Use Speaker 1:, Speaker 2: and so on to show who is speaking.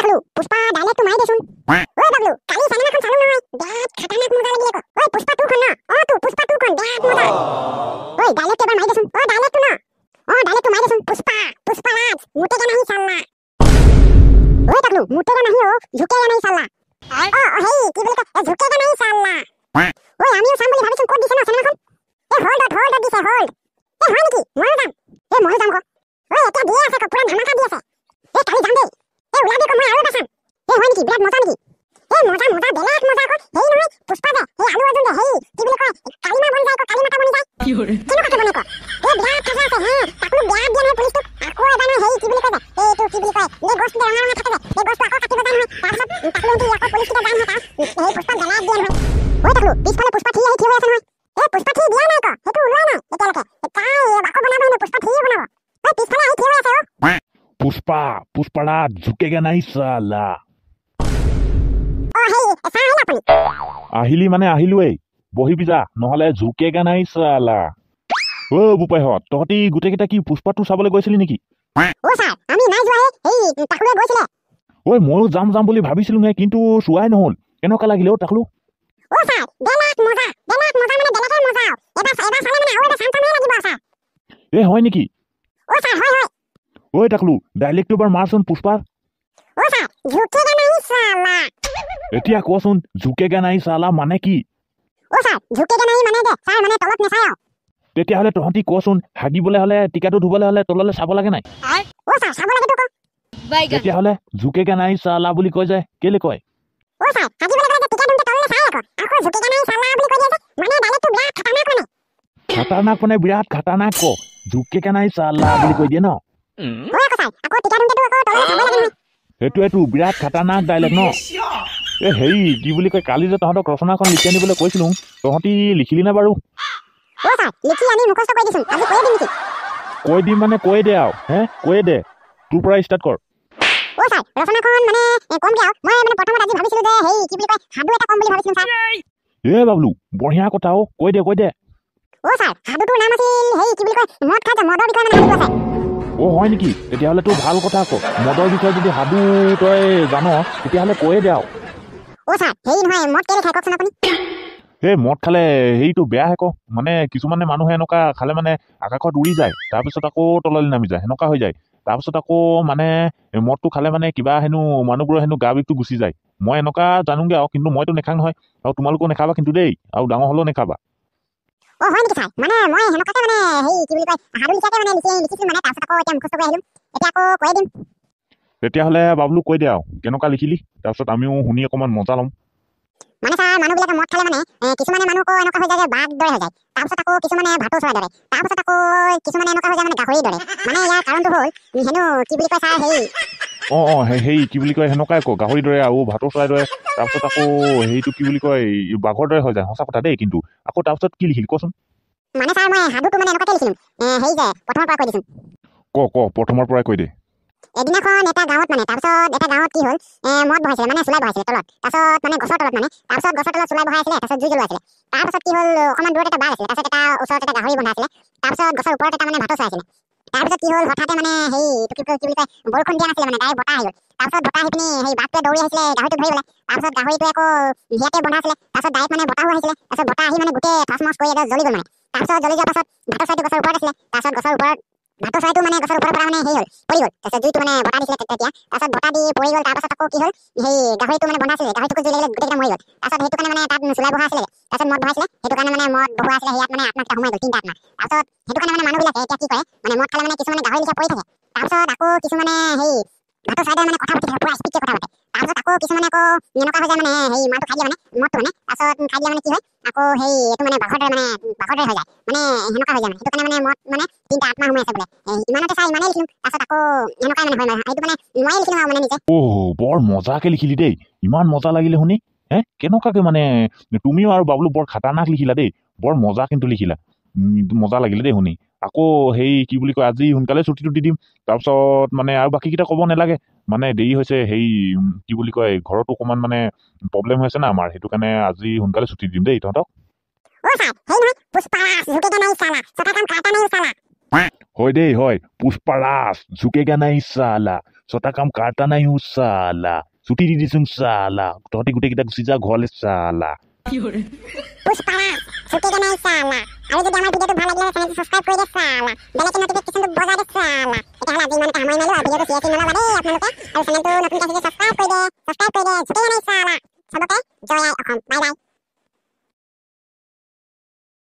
Speaker 1: Bablu Pushpa dialect মাই দেচোন ঐ বাবলু কালি সিনেমাখন চালু নহয় বিৰাট খাতাৰনাক মজা লাগিলে ক ঐ পুষ্পা 2 খন ন তু পুষ্পা 2 খন বিৰাট মজা ঐ ডাইলেক্ট এবাৰ মাই দেচোন ডাইলেক্টটো ন ডাইলেক্টটো মাই দেচোন পুষ্পা রাজ মুটেগা নাহি সাল্লা ঐ বাবলু মুটেগা নাহি ঝুকেগা নাহি সাল্লা হেই কি বলি কয় ঝুকেগা নাহি সাল্লা ঐ আমিও চাম বুলি ভাবিছো ক'ত দিছে ন সিনেমাখন হোল্ড দিছে হোল্ড হয় নেকি ময়ো যাম ক এটা দিয়ে আছে ক পুৰা ধামাকা দি আছে কালি যাম দেই ওলাবি ক মই আৰু এটা চাম হয় নেকি বিৰাট মজা নেকি মজা বেলেগ মজা ক হেই নহয় পুষ্পা যে আলু অৰ্জুন যে হেই কি বুলি কয় কালিমা বনি যায় ক কালিমাটা বনি যায় কেনেকুৱাকে বনে ক বিৰাট খাজা আছে তাকো বেয়া দিয়া নহয় পুলিচটোক আকৌ এবাৰ নহয় হেই কি বুলি কয় এইটো কি বুলি কয় গছটো ৰঙা ৰঙা থাকে যে গছটো আকৌ কাটিব যায় নহয় তাৰপিছত তাকো আকৌ পুলিচকেইটা যায় নহয় হেই পুষ্পা জ্বলাই দিয়ে নহয় তাকো পিছফালে পুষ্পা থিয় হৈ আছে নহয় পুষ্পা থি দিয়া নাই ক সেইটো ওলোৱা নাই এতিয়ালৈকে তাই আকৌ বনাব হেনো পুষ্পা থিয়ে বনাব পিছফালে আহি থিয় হৈ আছে
Speaker 2: पुष्पा राज झुकेगा नहीं साला আহিলি মানে আহিলোৱেই বহিবি যা নহলে ঝুকেগা নাই সালা বুপাইহঁত তহঁতি গোটেইকেইটা কি পুষ্পাটো চাবলৈ গৈছিলি নেকি ময়ো যাম বুলি ভাবিছিলো কিন্তু চোৱাই নহল কেনেকুৱা লাগিলে তাকলো হয় নেকি তাকলো ডাইলেক্টটো এবাৰ মাৰচোন পুষ্পাৰ এতিয়া কোৱাচোন ঝুকেগা নাই সালা মানে কি তেতিয়াহ'লে তহঁতি কোৱাচোন হাগিবলৈ হলে টিকাটো ধুবলৈ হলে তললৈ চাব লাগে নাই তেতিয়াহ'লে ঝুকেগা নাই সালা বুলি কয় যায় কেলে কয় খাতাৰনাক মানে বিৰাট খাতাৰনাক ক ঝুকেগা নাই সালা বুলি কৈ দিয়ে ন সেইটোৱেটো বিৰাট খাতাৰনাক ডাইলগ ন হেৰি কি বুলি কয় কালি যে তহঁতক ৰচনাখন লিখি আনিবলৈ কৈছিলো তহঁতি লিখিলি নে বাৰু কৈ দিম মানে কৈ দে আৰু কৈ দে তোৰ পৰা ষ্টাৰ্ট কৰ বাবলু বঢ়িয়া কথা কৈ দে হয় নেকি তেতিয়াহ'লে তোৰ ভাল কথা আকৌ মদৰ বিষয়ে যদি সাধু তই জান তেতিয়াহ'লে কৈয়ে দে আৰু মদ খালে হেৰিটো বেয়া আকৌ মানে কিছুমানে মানুহে এনেকুৱা খালে মানে আকাশত উৰি যায় তাৰপিছত আকৌ তললৈ নামি যায় সেনেকুৱা হৈ যায় তাৰপিছত আকৌ মানে মদটো খালে মানে কিবা হেনো মানুহবোৰৰ হেনো গা বিষটো গুচি যায় মই এনেকুৱা জানোগে আৰু কিন্তু মইতো নেখাং নহয় আৰু তোমালোকেও নেখাবা কিন্তু দেই আৰু ডাঙৰ হ'লেও নেখাবা তেতিয়াহ'লে বাবলু কৈ দে আৰু কেনেকুৱা লিখিলি তাৰপিছত আমিও শুনি অকণমান মজা ল'ম
Speaker 1: মানে ছাৰ মানুহবিলাকে মদ খালে মানে কিছুমানে মানুহ এনেকুৱা হৈ যায় যে বাঘ দৰে হৈ যায় তাৰপিছত আকৌ কিছুমানে ভাটৌ চৰাই দৰে তাৰপিছত আকৌ কিছুমানে এনেকুৱা হৈ যায় মানে গাহৰি দৰে মানে ইয়াৰ কাৰণটো হ'ল হেনো কি বুলি কয় ছাৰ
Speaker 2: হেৰি কি বুলি কয় সেনেকুৱাই আকৌ গাহৰি দৰে আৰু ভাটৌ চৰাই দৰে তাৰপিছত আকৌ হেৰিটো কি বুলি কয় বাঘৰ দৰে হৈ যায় সঁচা কথা দেই কিন্তু আকৌ তাৰপিছত কি লিখিলি কচোন
Speaker 1: মানে ছাৰ মই সাধুটো মানে এনেকুৱাকৈ লিখিলোঁ হেৰি যে প্ৰথমৰ পৰা কৈ দিছোঁ
Speaker 2: প্ৰথমৰ পৰাই কৈ দে
Speaker 1: এদিনাখন এটা গাঁৱত মানে তাৰপিছত এটা গাঁৱত কি হ'ল মদ বহাইছিলে মানে চুলাই বহাইছিলে তলত তাৰপিছত মানে গছৰ তলত মানে তাৰপিছত গছৰ তলত চুলাই বহাই আছিলে তাৰপিছত জুই জ্বলোৱাইছিলে তাৰপিছত কি হ'ল অকণমান দূৰত এটা বাঘ আছিলে তাৰপিছত এটা ওচৰত এটা গাহৰি বন্ধা আছিলে তাৰপিছত গছৰ ওপৰত এটা মানে ভাটৌ চৰাই আছিলে তাৰপিছত কি হ'ল হঠাতে মানে কি বুলি কয় বৰষুণ দিয়া নাছিলে মানে ডাইৰেক্ট বতাহ আহি গ'ল তাৰপিছত বতাহ আহি পিনি সেই বাঘটোৱে দৌৰি আহিছিলে গাহৰিটোক ধৰিবলৈ তাৰপিছত গাহৰিটোৱে আকৌ হিয়াতে বন্ধা আছিলে তাৰপিছত ডাইৰেক্ট মানে বতাহো আহিছিলে তাৰপিছত বতাহ আহি মানে গোটেই ঠাচমচ কৰি জ্বলি গ'ল মানে তাৰপিছত জ্বলি যোৱাৰ পাছত ভাটৌ চৰাইটো গছৰ ওপৰত আছিলে তাৰপিছত গছৰ ওপৰত ভাটৌ চৰাইটো মানে গছৰ ওপৰৰ পৰা মানে হেৰি হ'ল পৰি গ'ল তাৰপিছত জুইটো মানে বতাহ দিছিলে তেতিয়া তাৰপিছত বতাহ দি পৰি গ'ল তাৰপাছত আকৌ কি হ'ল সেই গাহৰিটো মানে বন্ধা আছিলে গাহৰিটোক জুই লাগিলে গোটেইকেইটা মৰি গ'ল তাৰপিছত সেইটো কাৰণে মানে তাত চুলাই বহা আছিলে তাৰপিছত মদ বহাইছিলে সেইটো কাৰণে মানে মদ বহোৱা আছিলে ইয়াত মানে আত্মাকেইটা সোমাই গ'ল তিনিটা আত্মা তাৰপিছত সেইটো কাৰণে মানে মানুহবিলাকে এতিয়া কি কৰে মানে মদ খালে মানে কিছুমানে গাহৰি লিখা পৰি থাকে তাৰপিছত আকৌ কিছুমানে সেই ভাটৌ চৰাইটোৱে মানে কথা পাতি থাকে পুৰা স্পীডকৈ কথা পাতে তাৰপিছত আকৌ কিছুমানে আকৌ এনেকুৱা হৈ যায় মানে সেই মালটো খাই দিয়ে মানে মদটো মানে তাৰপিছত খাই দিলে মানে কি হয় আকৌ সেই এইটো মানে বাঘৰ দৰে হৈ যায় মানে সেনেকুৱা হৈ যায় মানে সেইটো কাৰণে মানে মদ মানে তিনিটা আত্মা সোমাই আছে বোলে ইমানতে চাই ইমানেই লিখিলোঁ তাৰপিছত আকৌ সেনেকুৱাই মানে হয় এইটো মানে ময়ে লিখিলোঁ আৰু মানে নিজে
Speaker 2: বৰ মজাকে লিখিলি দেই ইমান মজা লাগিলে শুনি কেনেকুৱাকে মানে তুমিও আৰু বাবলু বৰ খাতাৰনাক লিখিলা দেই বৰ মজা কিন্তু লিখিলা মজা লাগিলে দেই শুনি আকৌ সেই কি বুলি কয় আজি সোনকালে ছুটিটো দি দিম তাৰপিছত মানে আৰু বাকীকেইটা ক'ব নালাগে মানে দেৰি হৈছে সেই কি বুলি কয় ঘৰতো অকণমান মানে প্ৰব্লেম হৈছে না আমাৰ সেইটো কাৰণে আজি সোনকালে ছুটি দিম দেই তহঁতক হয় দেই হয় পুষ্পাৰাজ ঝুকেগা নাই চালা ছটা কাম কাৰ্তা নাই হো চালা ছুটি দি দিছোং চালা তহঁতি গোটেইকেইটা গুচি যা ঘৰলে চালা
Speaker 1: পুষ্পাৰাজ ঝুকেগা নাই চালা আৰু যদি আমাৰ ভিডিঅ'টো ভাল লাগিলে চেনেলটো সাবস্ক্ৰাইব কৰি দে চালা বেলেগ নটিফিকেশ্যনটো বজাই দে চালা তেতিয়াহ'লে আজি ইমানতে সামৰি মাৰিলোঁ ভিডিঅ'টো চিয়াৰ চিন নল'বা দেই আপোনালোকে আৰু চেনেলটো নতুনকৈ আহিলে সাবস্ক্ৰাইব কৰি দে ঝুকেগা নাই চালা চবকে জয় আই অসম বাই বাই